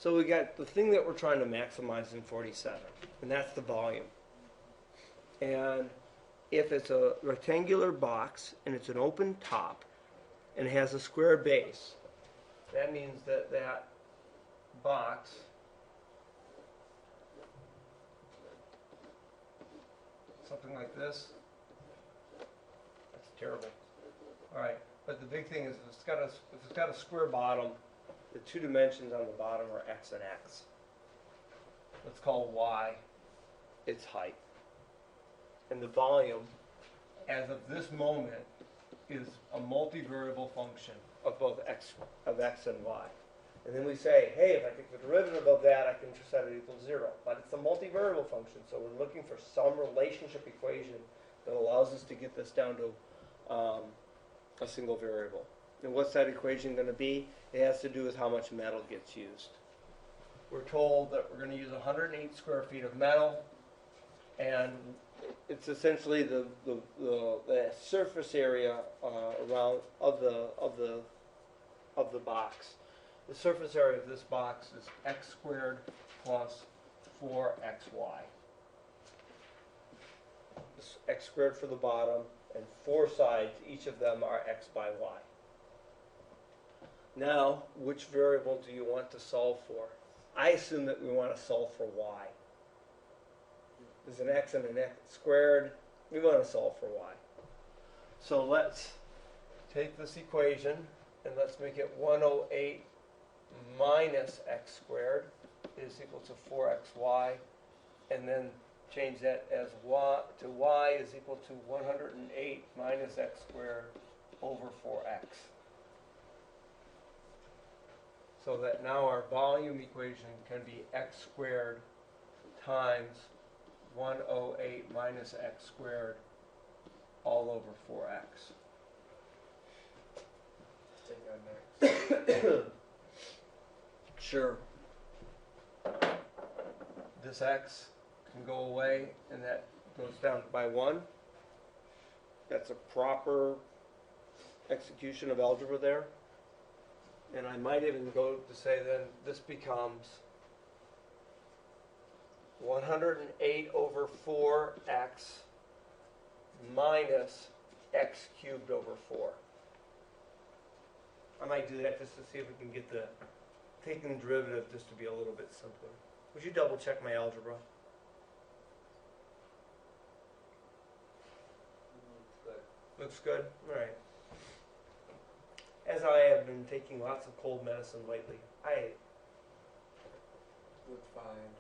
So we got the thing that we're trying to maximize in 47, and that's the volume. And if it's a rectangular box and it's an open top and it has a square base, that means that that box something like this. That's terrible. All right, but the big thing is if it's got a square bottom, the two dimensions on the bottom are x and x. Let's call y its height. And the volume, as of this moment, is a multivariable function of both x and y. And then we say, hey, if I take the derivative of that, I can just set it equal to 0. But it's a multivariable function, so we're looking for some relationship equation that allows us to get this down to a single variable. And what's that equation going to be? It has to do with how much metal gets used. We're told that we're going to use 108 square feet of metal, and it's essentially the surface area around of the box. The surface area of this box is x squared plus 4xy. This x squared for the bottom, and 4 sides, each of them are x by y. Now, which variable do you want to solve for? I assume that we want to solve for y. There's an x and an x squared. We want to solve for y. So let's take this equation and let's make it 108 minus x squared is equal to 4xy, and then change that as y is equal to 108 minus x squared over 4x. So that now our volume equation can be x squared times 108 minus x squared all over 4x. Take that next. Sure. This x can go away, and that goes down by 1. That's a proper execution of algebra there. And I might even go to say then this becomes 108 over 4x minus x cubed over 4. I might do that just to see if we can get the taking the derivative just to be a little bit simpler. Would you double check my algebra? Looks good? All right. As I have been taking lots of cold medicine lately, Look fine.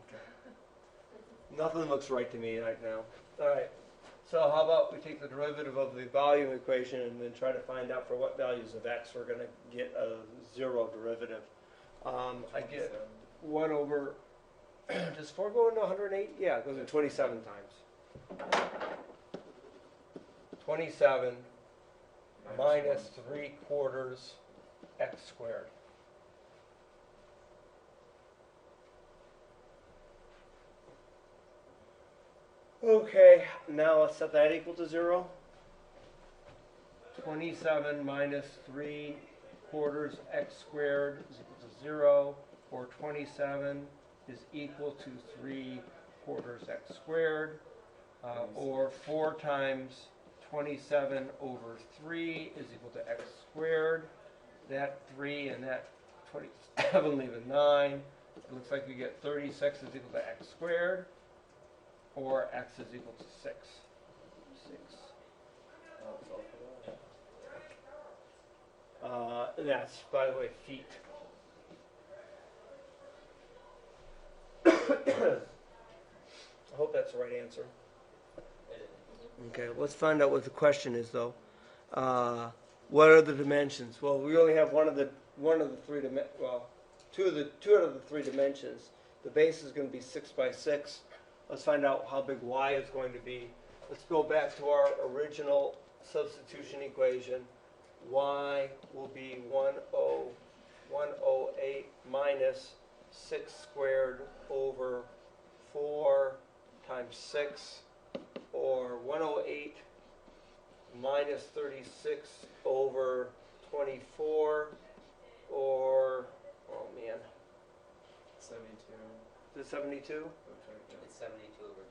okay. Nothing looks right to me right now. All right. So how about we take the derivative of the volume equation and then try to find out for what values of x we're going to get a 0 derivative. I get 1 over, does 4 go into 108? Yeah, it goes into 27 times. 27 minus 3/4 x squared. Okay, now let's set that equal to 0. 27 minus 3/4 x squared is equal to 0, or 27 is equal to 3/4 x squared, or 4 times 27 over 3 is equal to x squared. That 3 and that 27 leave a 9. It looks like we get 36 is equal to x squared, or x is equal to 6. 6. That's, by the way, feet. I hope that's the right answer. Okay, let's find out what the question is, though. What are the dimensions? Well, we only have one of the three two out of the 3 dimensions. The base is going to be 6 by 6. Let's find out how big y is going to be. Let's go back to our original substitution equation. Y will be 108 minus 6 squared over 4 times 6, or 108 minus 36 over 24, or, oh man, Is it 72? Looks like, yeah. It's 72 over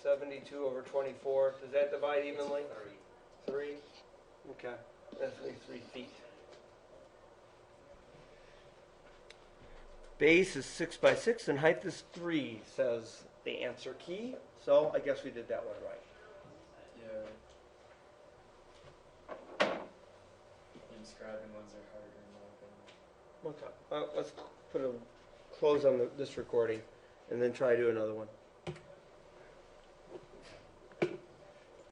72 over 24. Does that divide 20. evenly? It's 3. 3? Okay. That's only 3 feet. Base is 6 by 6 and height is 3, says the answer key. So I guess we did that one right. Yeah. The inscribing ones are harder in my opinion. Okay. Let's put a close on this recording and then try to do another one.